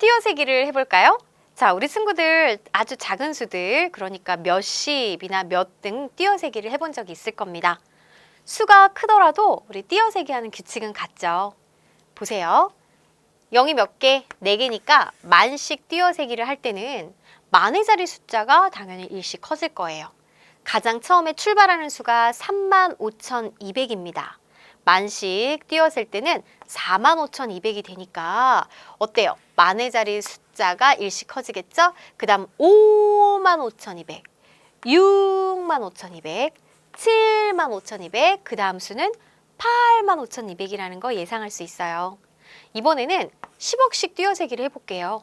띄어세기를 해볼까요? 자, 우리 친구들 아주 작은 수들, 그러니까 몇십이나 몇 등 띄어세기를 해본 적이 있을 겁니다. 수가 크더라도 우리 띄어세기 하는 규칙은 같죠. 보세요. 0이 몇 개? 4개니까 만씩 띄어세기를 할 때는 만의 자리 숫자가 당연히 일씩 커질 거예요. 가장 처음에 출발하는 수가 35,200입니다. 만씩 띄어셀 때는 45,200이 되니까 어때요? 만의 자리 숫자가 일씩 커지겠죠? 그 다음 55,200, 65,200, 75,200, 그 다음 수는 85,200이라는 거 예상할 수 있어요. 이번에는 10억씩 띄어세기를 해볼게요.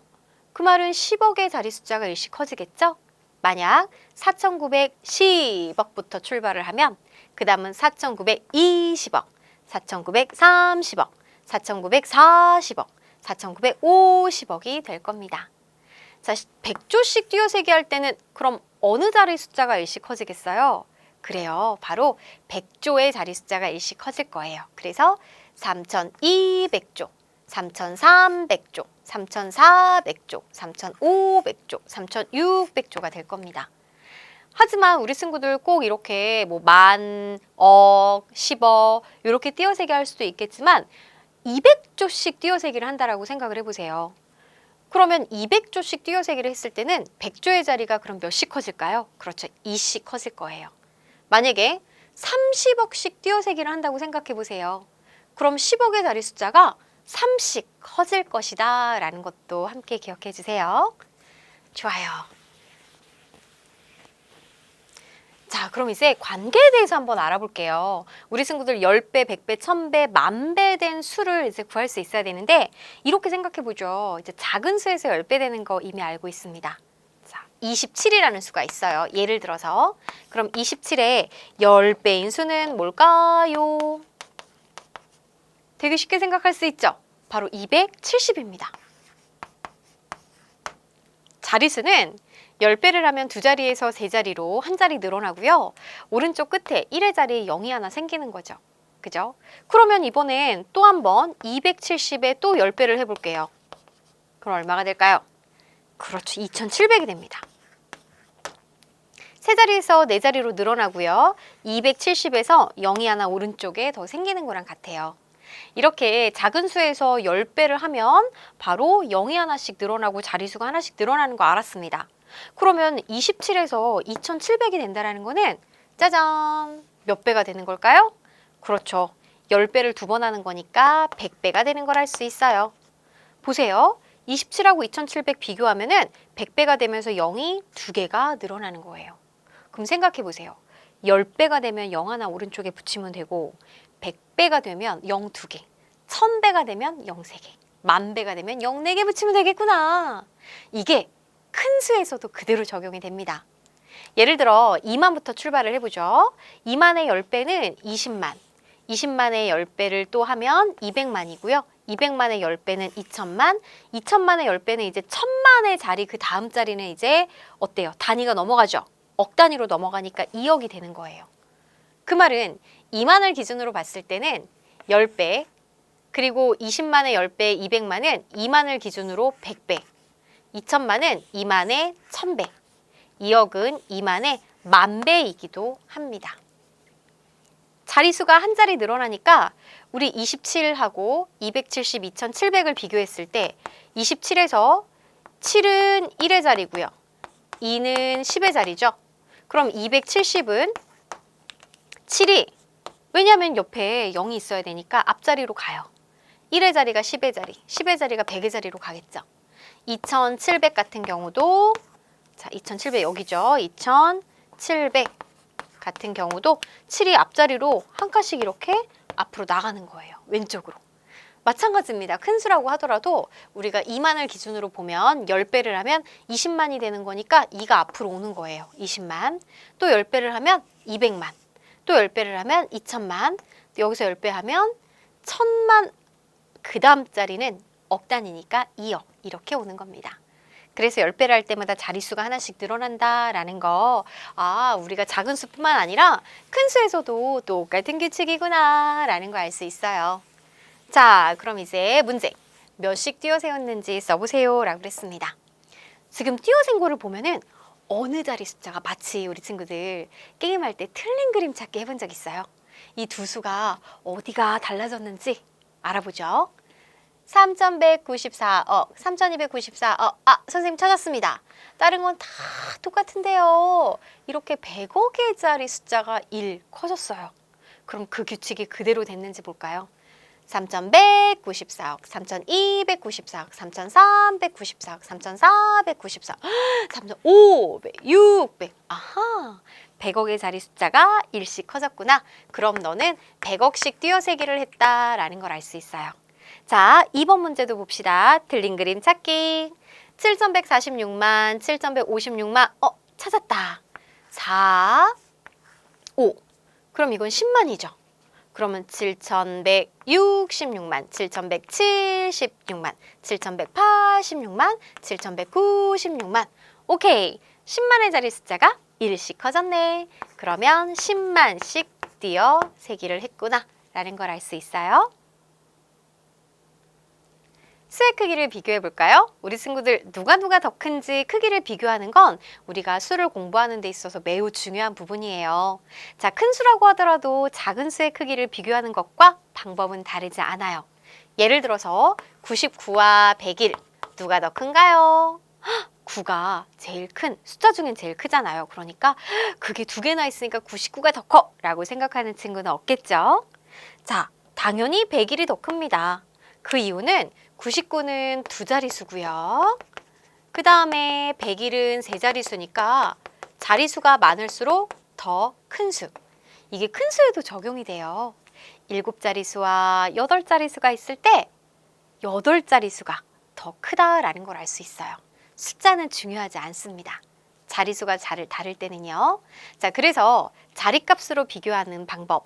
그 말은 10억의 자리 숫자가 일씩 커지겠죠? 만약 4,910억부터 출발을 하면 그 다음은 4,920억, 4,930억, 4,940억, 4,950억이 될 겁니다. 자, 100조씩 띄어세기 할 때는 그럼 어느 자리 숫자가 일씩 커지겠어요? 그래요. 바로 100조의 자리 숫자가 일씩 커질 거예요. 그래서 3,200조, 3,300조, 3,400조, 3,500조, 3,600조가 될 겁니다. 하지만 우리 친구들 꼭 이렇게 뭐 만, 억, 10억 이렇게 띄어세기 할 수도 있겠지만 200조씩 띄어세기를 한다라고 생각을 해보세요. 그러면 200조씩 띄어세기를 했을 때는 100조의 자리가 그럼 몇씩 커질까요? 그렇죠. 2씩 커질 거예요. 만약에 30억씩 띄어세기를 한다고 생각해 보세요. 그럼 10억의 자리 숫자가 3씩 커질 것이다 라는 것도 함께 기억해 주세요. 좋아요. 자, 그럼 이제 관계에 대해서 한번 알아볼게요. 우리 친구들 10배, 100배, 1000배, 10,000배 된 수를 이제 구할 수 있어야 되는데 이렇게 생각해 보죠. 이제 작은 수에서 10배 되는 거 이미 알고 있습니다. 자, 27이라는 수가 있어요. 예를 들어서 그럼 27의 10배인 수는 뭘까요? 되게 쉽게 생각할 수 있죠? 바로 270입니다. 자리수는 10배를 하면 두 자리에서 세 자리로 한 자리 늘어나고요. 오른쪽 끝에 1의 자리에 0이 하나 생기는 거죠. 그죠? 그러면 이번엔 또 한 번 270에 또 10배를 해볼게요. 그럼 얼마가 될까요? 그렇죠. 2700이 됩니다. 세 자리에서 네 자리로 늘어나고요. 270에서 0이 하나 오른쪽에 더 생기는 거랑 같아요. 이렇게 작은 수에서 10배를 하면 바로 0이 하나씩 늘어나고 자리수가 하나씩 늘어나는 거 알았습니다. 그러면 27에서 2700이 된다는 거는 짜잔! 몇 배가 되는 걸까요? 그렇죠. 10배를 두 번 하는 거니까 100배가 되는 걸 알 수 있어요. 보세요. 27하고 2700 비교하면은 100배가 되면서 0이 두 개가 늘어나는 거예요. 그럼 생각해 보세요. 10배가 되면 0 하나 오른쪽에 붙이면 되고 100배가 되면 0 2개, 1000배가 되면 0 3개, 10,000배가 되면 0 4개 붙이면 되겠구나. 이게 큰 수에서도 그대로 적용이 됩니다. 예를 들어 2만부터 출발을 해보죠. 2만의 10배는 20만, 20만의 10배를 또 하면 200만이고요. 200만의 10배는 2천만, 2천만의 10배는 이제 1000만의 자리 그 다음 자리는 이제 어때요? 단위가 넘어가죠? 억 단위로 넘어가니까 2억이 되는 거예요. 그 말은 2만을 기준으로 봤을 때는 10배, 그리고 20만의 10배 200만은 2만을 기준으로 100배, 2천만은 2만의 1000배, 2억은 2만의 10,000배이기도 합니다. 자리수가 한 자리 늘어나니까 우리 27하고 270, 2700을 비교했을 때 27에서 7은 1의 자리고요. 2는 10의 자리죠. 그럼 270은 7이 왜냐하면 옆에 0이 있어야 되니까 앞자리로 가요. 1의 자리가 10의 자리, 10의 자리가 100의 자리로 가겠죠. 2700 같은 경우도 자 2700 여기죠. 2700 같은 경우도 7이 앞자리로 한 칸씩 이렇게 앞으로 나가는 거예요. 왼쪽으로. 마찬가지입니다. 큰 수라고 하더라도 우리가 2만을 기준으로 보면 10배를 하면 20만이 되는 거니까 2가 앞으로 오는 거예요. 20만. 또 10배를 하면 200만. 또 10배를 하면 2천만. 여기서 10배 하면 1000만. 그 다음 자리는 억 단위니까 2억. 이렇게 오는 겁니다. 그래서 10배를 할 때마다 자릿수가 하나씩 늘어난다라는 거, 아, 우리가 작은 수뿐만 아니라 큰 수에서도 똑같은 규칙이구나 라는 거 알 수 있어요. 자, 그럼 이제 문제. 몇씩 띄어세웠는지 써보세요 라고 그랬습니다. 지금 띄어센 거를 보면은 어느 자리 숫자가 마치 우리 친구들 게임할 때 틀린 그림 찾기 해본 적 있어요? 이 두 수가 어디가 달라졌는지 알아보죠. 3194억, 3294억. 선생님 찾았습니다. 다른 건 다 똑같은데요. 이렇게 100억의 자리 숫자가 1 커졌어요. 그럼 그 규칙이 그대로 됐는지 볼까요? 3194억, 3294억, 3394억, 3494억, 3500, 600. 아하, 100억의 자리 숫자가 1씩 커졌구나. 그럼 너는 100억씩 띄어세기를 했다라는 걸 알 수 있어요. 자, 2번 문제도 봅시다. 틀린 그림 찾기. 7146만, 7156만. 찾았다. 4, 5. 그럼 이건 10만이죠. 그러면 7166만, 7176만, 7186만, 7196만. 오케이. 10만의 자리 숫자가 1씩 커졌네. 그러면 10만씩 띄어 세기를 했구나 라는 걸 알 수 있어요. 수의 크기를 비교해 볼까요? 우리 친구들 누가 더 큰지 크기를 비교하는 건 우리가 수를 공부하는 데 있어서 매우 중요한 부분이에요. 자, 큰 수라고 하더라도 작은 수의 크기를 비교하는 것과 방법은 다르지 않아요. 예를 들어서 99와 101 누가 더 큰가요? 9가 제일 큰, 숫자 중엔 제일 크잖아요. 그러니까 그게 두 개나 있으니까 99가 더 커! 라고 생각하는 친구는 없겠죠? 자, 당연히 101이 더 큽니다. 그 이유는 99는 두 자릿수고요. 그 다음에 101은 세 자릿수니까 자릿수가 많을수록 더 큰 수. 이게 큰 수에도 적용이 돼요. 7자릿수와 8자릿수가 있을 때 8자릿수가 더 크다라는 걸 알 수 있어요. 숫자는 중요하지 않습니다. 자릿수가 다를 때는요. 자, 그래서 자릿값으로 비교하는 방법.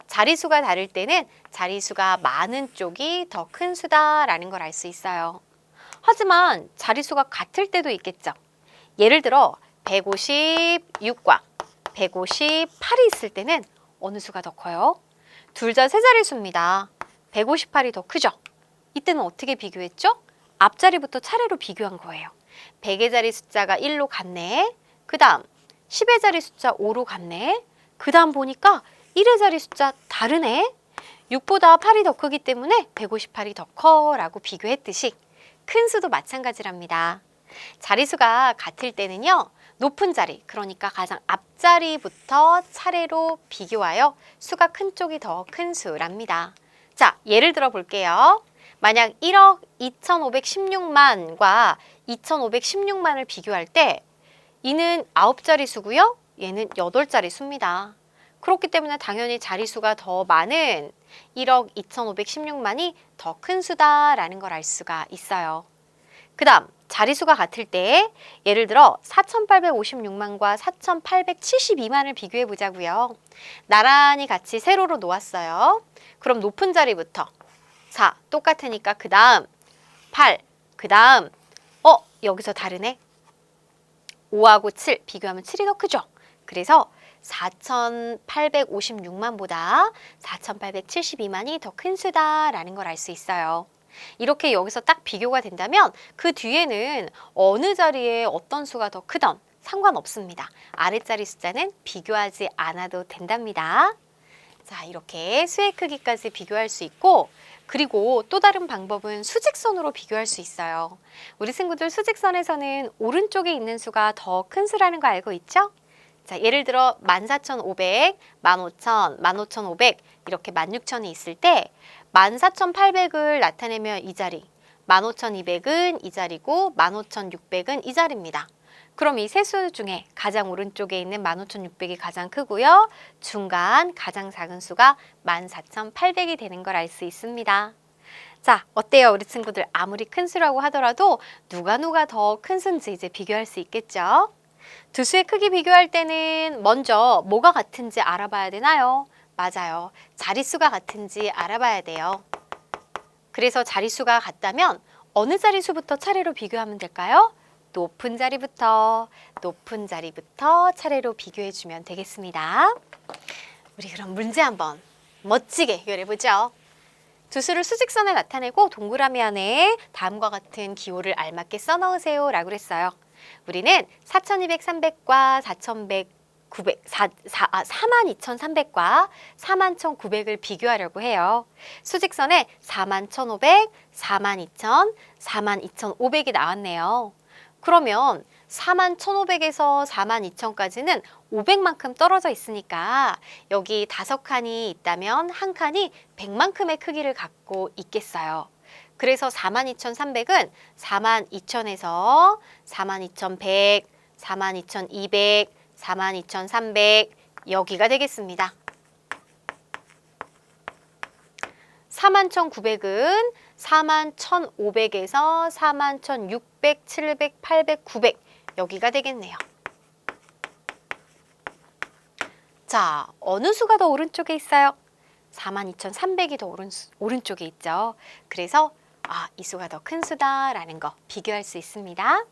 자릿수가 다를 때는 자릿수가 많은 쪽이 더 큰 수다라는 걸 알 수 있어요. 하지만 자릿수가 같을 때도 있겠죠. 예를 들어 156과 158이 있을 때는 어느 수가 더 커요? 둘 다 세 자릿수입니다. 158이 더 크죠? 이때는 어떻게 비교했죠? 앞자리부터 차례로 비교한 거예요. 100의 자리 숫자가 1로 갔네. 그 다음 10의 자리 숫자 5로 갔네. 그 다음 보니까 1의 자리 숫자 다르네. 6보다 8이 더 크기 때문에 158이 더 커 라고 비교했듯이 큰 수도 마찬가지랍니다. 자리수가 같을 때는요. 높은 자리, 그러니까 가장 앞자리부터 차례로 비교하여 수가 큰 쪽이 더 큰 수랍니다. 자, 예를 들어 볼게요. 만약 1억 2516만과 2516만을 비교할 때 이는 9자리 수고요. 얘는 8자리 수입니다. 그렇기 때문에 당연히 자릿수가 더 많은 1억 2516만이 더 큰 수다라는 걸 알 수가 있어요. 그 다음 자릿수가 같을 때 예를 들어 4856만과 4872만을 비교해 보자고요. 나란히 같이 세로로 놓았어요. 그럼 높은 자리부터 4 똑같으니까 그 다음 8 그 다음 여기서 다르네. 5하고 7 비교하면 7이 더 크죠. 그래서 4856만보다 4872만이 더 큰 수다라는 걸 알 수 있어요. 이렇게 여기서 딱 비교가 된다면 그 뒤에는 어느 자리에 어떤 수가 더 크던 상관없습니다. 아랫자리 숫자는 비교하지 않아도 된답니다. 자, 이렇게 수의 크기까지 비교할 수 있고 그리고 또 다른 방법은 수직선으로 비교할 수 있어요. 우리 친구들 수직선에서는 오른쪽에 있는 수가 더 큰 수라는 거 알고 있죠? 자, 예를 들어 14,500, 15,000, 15,500 이렇게 16,000이 있을 때 14,800을 나타내면 이 자리, 15,200은 이 자리고 15,600은 이 자리입니다. 그럼 이 세 수 중에 가장 오른쪽에 있는 15,600이 가장 크고요. 중간 가장 작은 수가 14,800이 되는 걸 알 수 있습니다. 자, 어때요? 우리 친구들 아무리 큰 수라고 하더라도 누가 더 큰 수인지 이제 비교할 수 있겠죠? 두 수의 크기 비교할 때는 먼저 뭐가 같은지 알아봐야 되나요? 맞아요. 자릿수가 같은지 알아봐야 돼요. 그래서 자릿수가 같다면 어느 자릿수부터 차례로 비교하면 될까요? 높은 자리부터 차례로 비교해 주면 되겠습니다. 우리 그럼 문제 한번 멋지게 해결해 보죠. 두 수를 수직선에 나타내고 동그라미 안에 다음과 같은 기호를 알맞게 써넣으세요 라고 했어요. 우리는 4200, 300과 4100, 42,300과 41,900을 비교하려고 해요. 수직선에 41,500, 42,000, 42,500이 나왔네요. 그러면 41,500에서 42,000까지는 500만큼 떨어져 있으니까 여기 5칸이 있다면 한 칸이 100만큼의 크기를 갖고 있겠어요. 그래서 42,300은 42,000에서 42,100, 42,200, 42,300 여기가 되겠습니다. 41,900은 41,500에서 41,600, 700, 800, 900 여기가 되겠네요. 자, 어느 수가 더 오른쪽에 있어요? 42,300이 더 오른쪽에 있죠. 그래서 이 수가 더 큰 수다라는 거 비교할 수 있습니다.